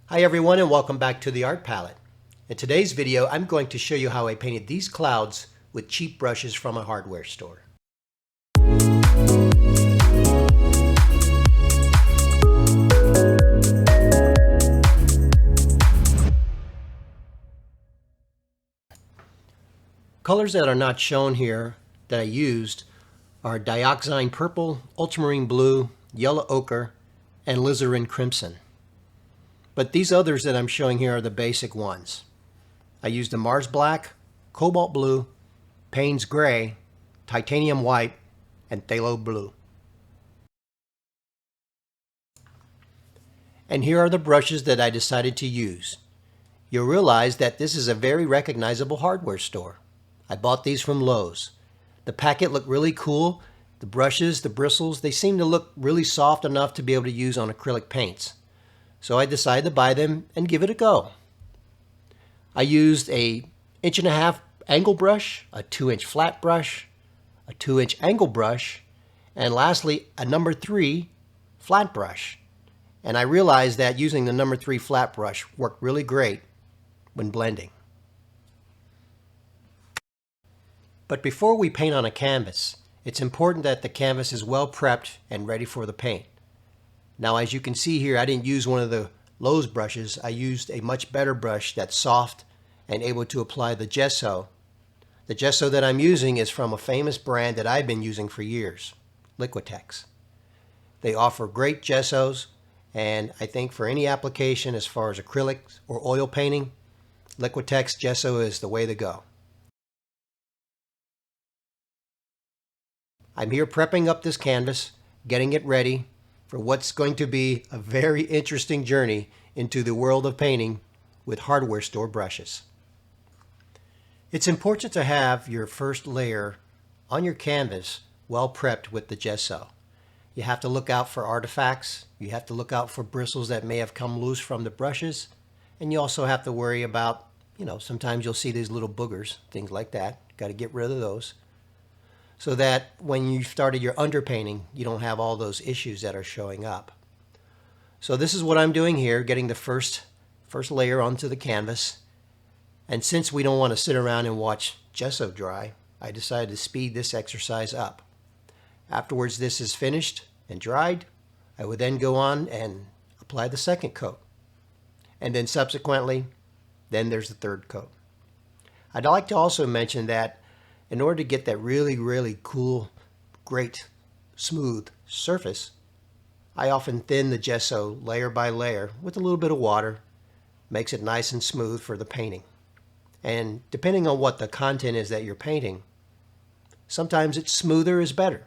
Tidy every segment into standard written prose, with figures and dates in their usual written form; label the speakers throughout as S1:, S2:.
S1: Hi everyone and welcome back to the Art Palette. In today's video I'm going to show you how I painted these clouds with cheap brushes from a hardware store. Colors that are not shown here that I used are dioxazine purple, ultramarine blue, yellow ochre, and alizarin crimson. But these others that I'm showing here are the basic ones. I used a Mars black, cobalt blue, Payne's gray, titanium white, and phthalo blue. And here are the brushes that I decided to use. You'll realize that this is a very recognizable hardware store. I bought these from Lowe's. The packet looked really cool. The brushes, the bristles, they seem to look really soft enough to be able to use on acrylic paints. So I decided to buy them and give it a go. I used a 1.5" angle brush, a 2" flat brush, a 2" angle brush, and lastly a number 3 flat brush. And I realized that using the number 3 flat brush worked really great when blending. But before we paint on a canvas, it's important that the canvas is well prepped and ready for the paint. Now as you can see here, I didn't use one of the Lowe's brushes. I used a much better brush that's soft and able to apply the gesso. The gesso that I'm using is from a famous brand that I've been using for years, Liquitex. They offer great gessos, and I think for any application as far as acrylics or oil painting, Liquitex gesso is the way to go. I'm here prepping up this canvas, getting it ready for what's going to be a very interesting journey into the world of painting with hardware store brushes. It's important to have your first layer on your canvas well prepped with the gesso. You have to look out for artifacts, you have to look out for bristles that may have come loose from the brushes, and you also have to worry about, sometimes you'll see these little boogers, things like that. Got to get rid of those, so that when you started your underpainting, you don't have all those issues that are showing up. So this is what I'm doing here, getting the first layer onto the canvas. And since we don't want to sit around and watch gesso dry, I decided to speed this exercise up. Afterwards this is finished and dried, I would then go on and apply the second coat. And then subsequently, then there's the third coat. I'd like to also mention that in order to get that really cool, great, smooth surface, I often thin the gesso layer by layer with a little bit of water. Makes it nice and smooth for the painting. And depending on what the content is that you're painting, sometimes it's smoother is better.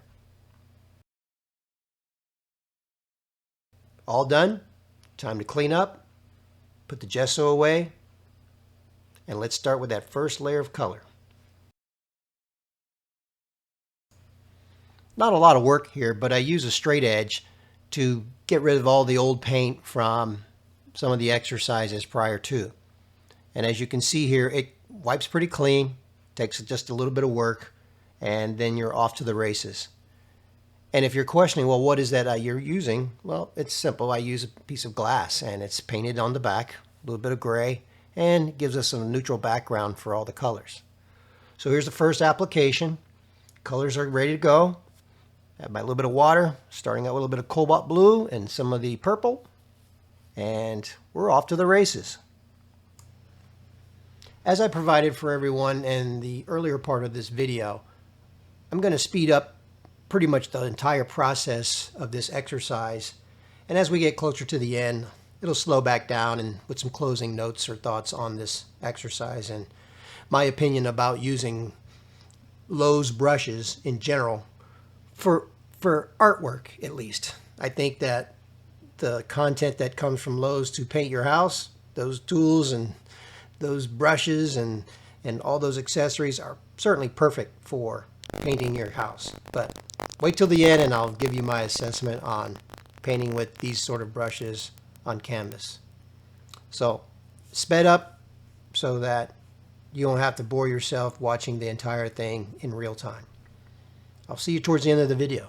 S1: All done. Time to clean up, put the gesso away, and let's start with that first layer of color. Not a lot of work here, but I use a straight edge to get rid of all the old paint from some of the exercises prior to. And as you can see here, it wipes pretty clean, takes just a little bit of work, and then you're off to the races. And if you're questioning, well, what is that you're using? Well, it's simple. I use a piece of glass, and it's painted on the back, a little bit of gray, and it gives us a neutral background for all the colors. So here's the first application. Colors are ready to go. Add my little bit of water, starting out with a little bit of cobalt blue and some of the purple, and we're off to the races. As I provided for everyone in the earlier part of this video, I'm going to speed up pretty much the entire process of this exercise, and as we get closer to the end, it'll slow back down and with some closing notes or thoughts on this exercise and my opinion about using Lowe's brushes in general for artwork, at least. I think that the content that comes from Lowe's to paint your house, those tools and those brushes and all those accessories are certainly perfect for painting your house. But wait till the end and I'll give you my assessment on painting with these sort of brushes on canvas. So sped up so that you don't have to bore yourself watching the entire thing in real time. I'll see you towards the end of the video.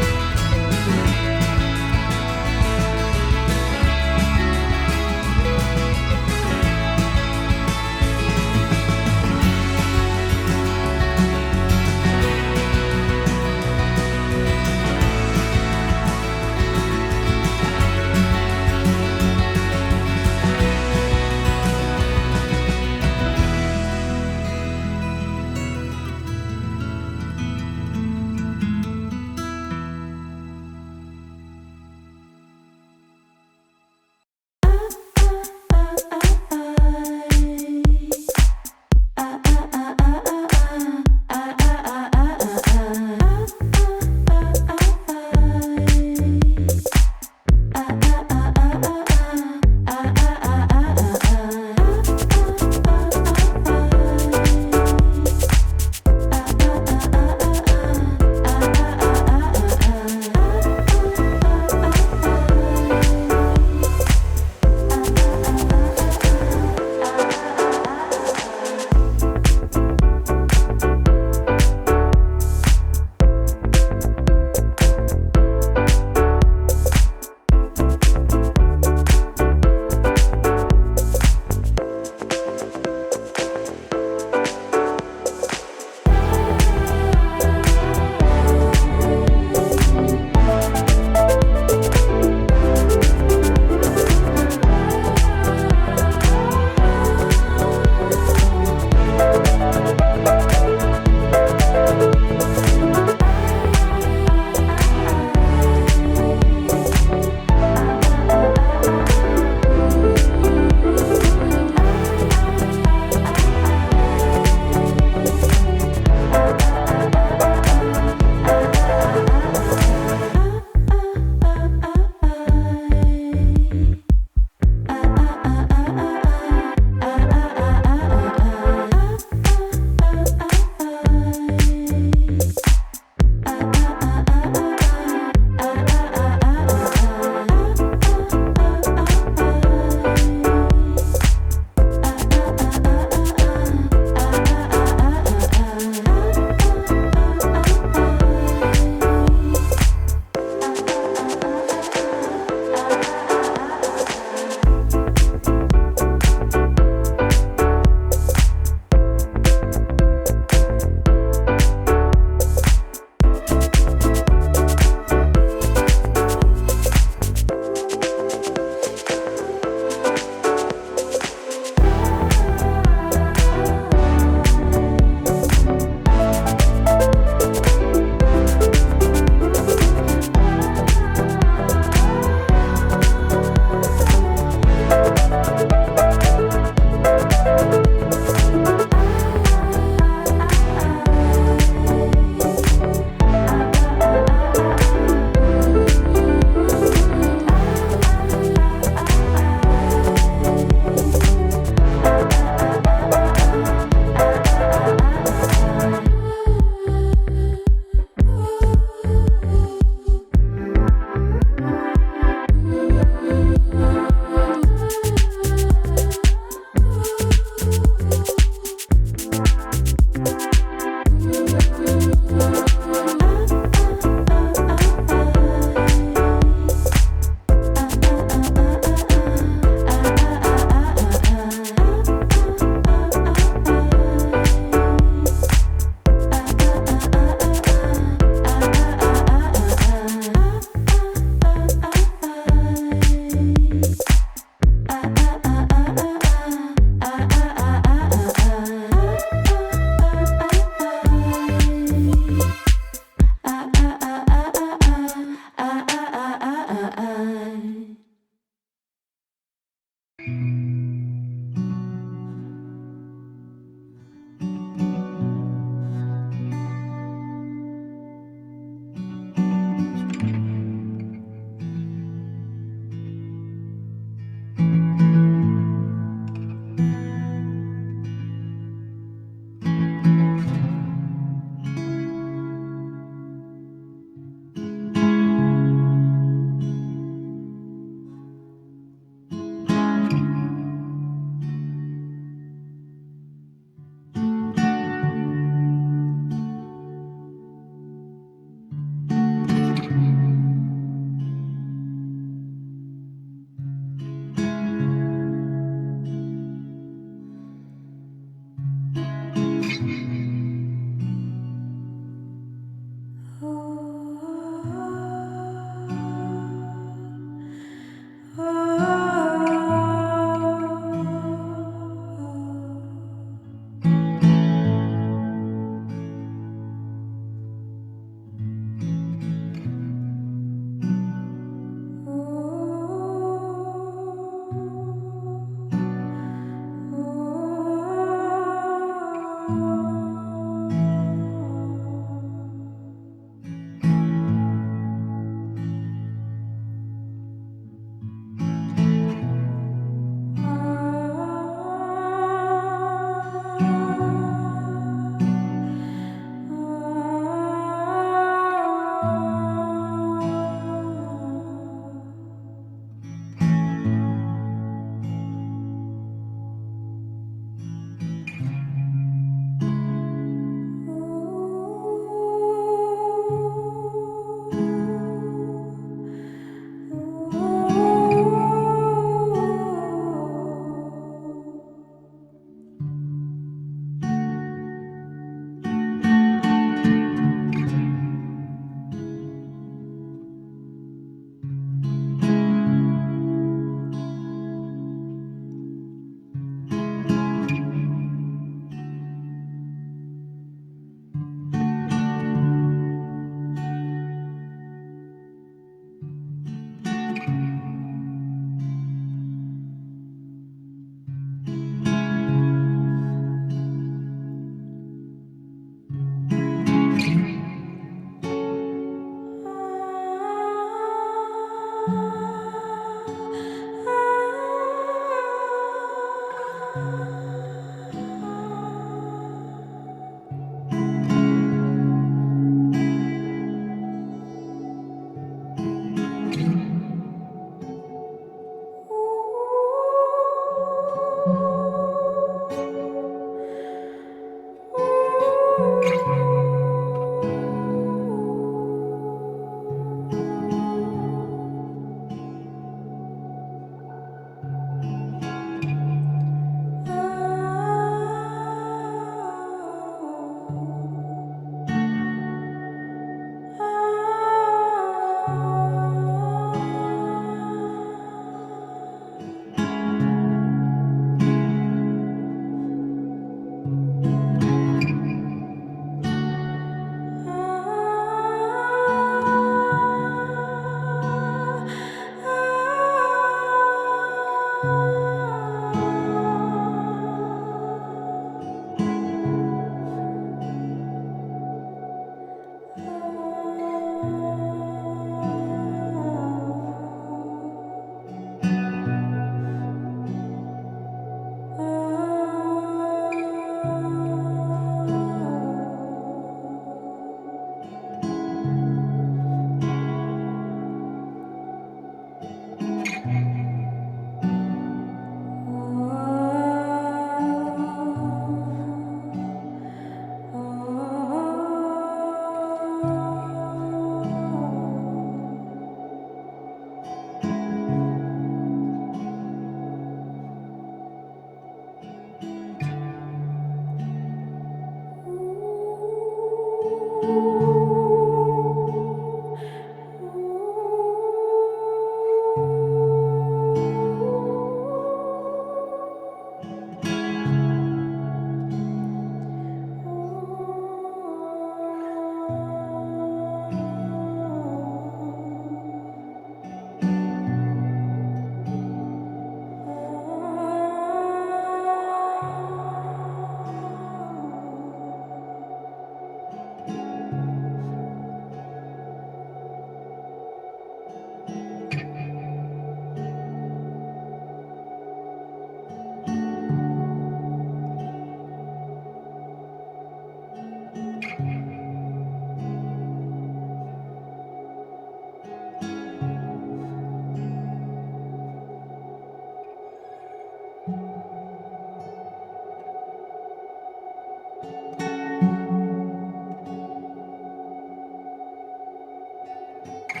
S1: At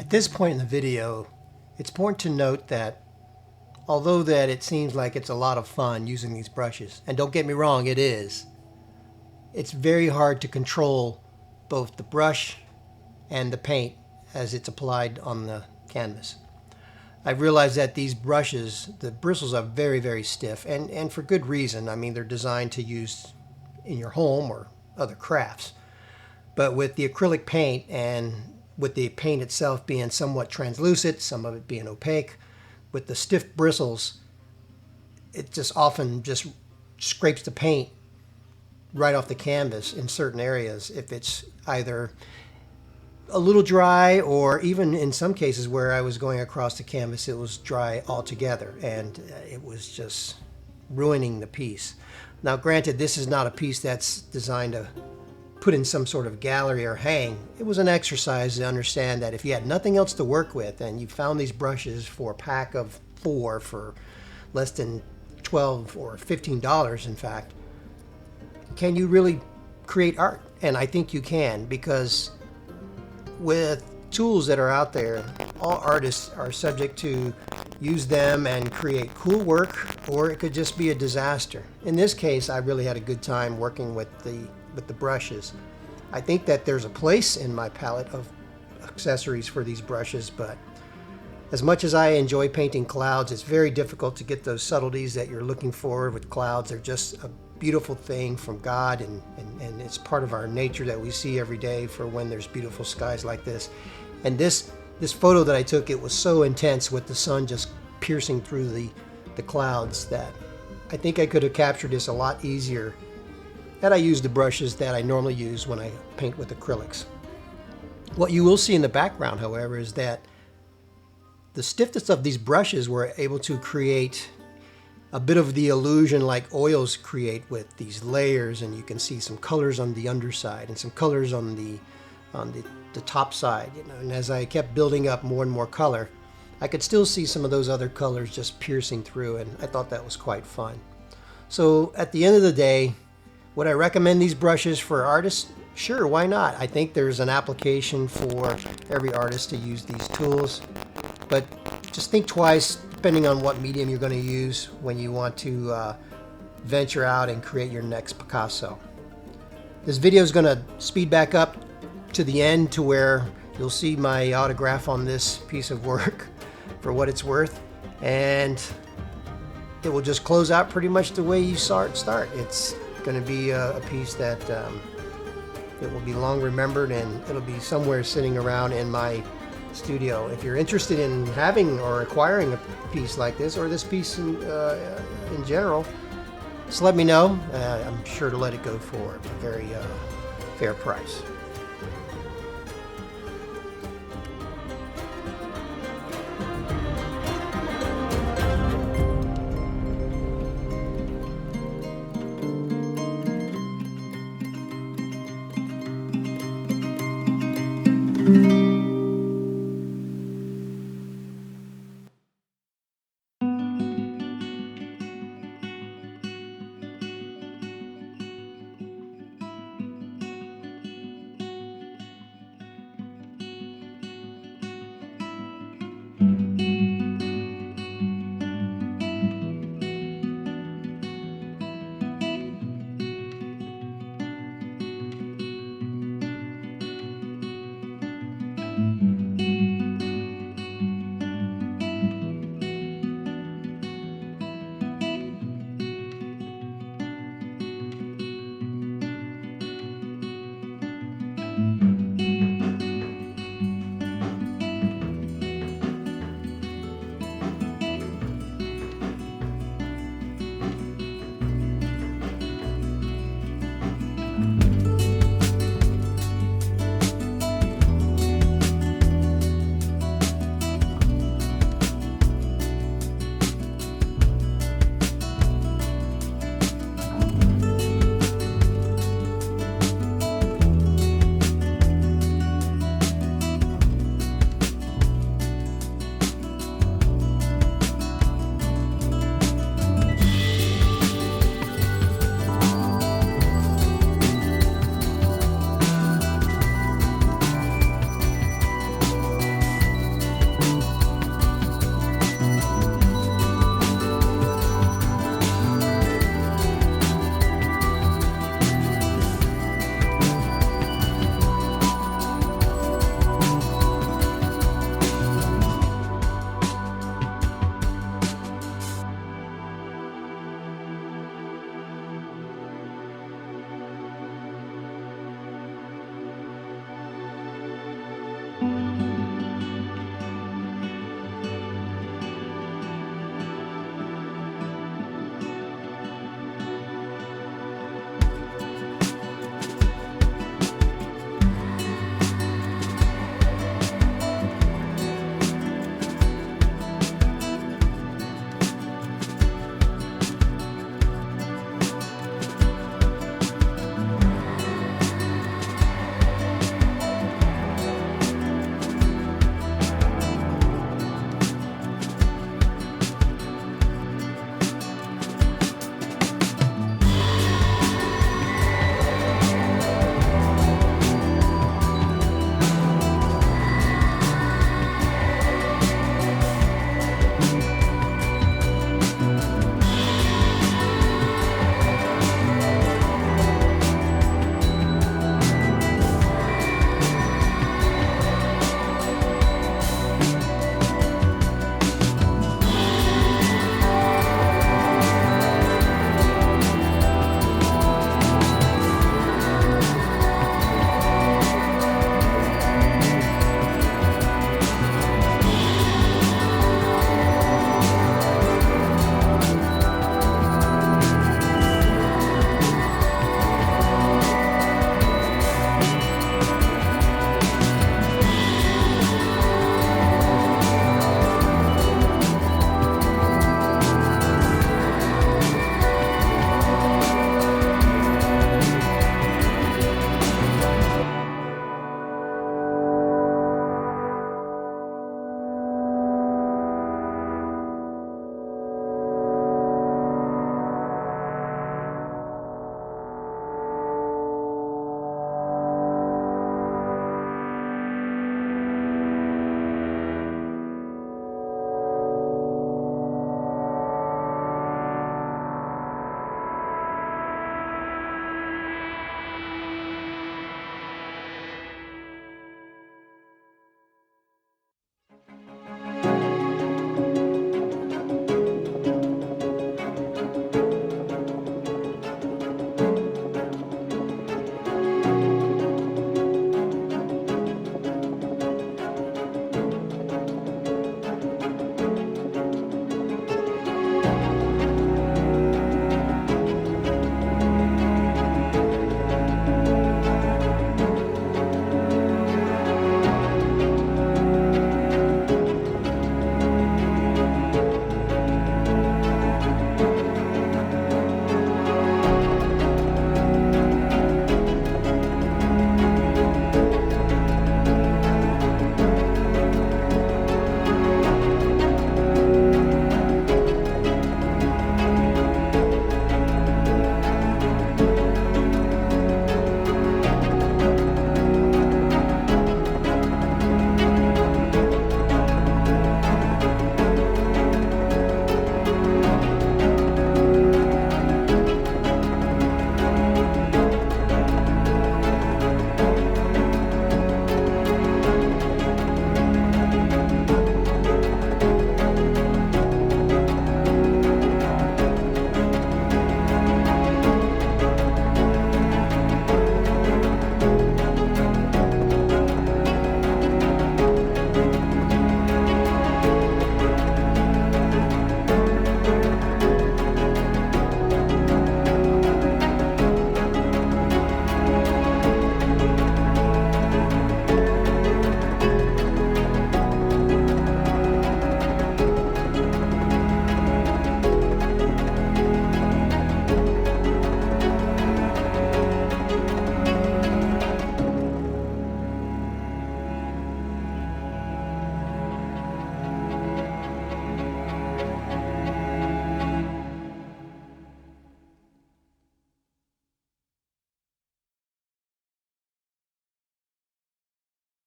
S1: this point in the video, it's important to note that although that it seems like it's a lot of fun using these brushes, and don't get me wrong, it is, it's very hard to control both the brush and the paint as it's applied on the canvas. I've realized that these brushes, the bristles are very, very stiff, and for good reason. I mean, they're designed to use in your home or other crafts. But with the acrylic paint and with the paint itself being somewhat translucent, some of it being opaque, with the stiff bristles, it just often just scrapes the paint right off the canvas in certain areas if it's either a little dry, or even in some cases where I was going across the canvas, it was dry altogether, and it was just ruining the piece. Now granted, this is not a piece that's designed to put in some sort of gallery or hang. It was an exercise to understand that if you had nothing else to work with and you found these brushes for a pack of 4 for less than $12 or $15, in fact, can you really create art? And I think you can, because with tools that are out there, all artists are subject to use them and create cool work, or it could just be a disaster. In this case, I really had a good time working with the brushes. I think that there's a place in my palette of accessories for these brushes, but as much as I enjoy painting clouds, it's very difficult to get those subtleties that you're looking for with clouds. They're just a beautiful thing from God, and it's part of our nature that we see every day for when there's beautiful skies like this. And this photo that I took, it was so intense with the sun just piercing through the clouds that I think I could have captured this a lot easier had I used the brushes that I normally use when I paint with acrylics. What you will see in the background, however, is that the stiffness of these brushes were able to create a bit of the illusion like oils create with these layers, and you can see some colors on the underside and some colors on the top side. And as I kept building up more and more color, I could still see some of those other colors just piercing through, and I thought that was quite fun. So at the end of the day, would I recommend these brushes for artists? Sure, why not? I think there's an application for every artist to use these tools, but just think twice depending on what medium you're going to use when you want to venture out and create your next Picasso. This video is going to speed back up to the end to where you'll see my autograph on this piece of work for what it's worth, and it will just close out pretty much the way you saw it start. It's going to be a piece that it will be long remembered, and it'll be somewhere sitting around in my studio. If you're interested in having or acquiring a piece like this, or this piece in general, just let me know. I'm sure to let it go for a very fair price.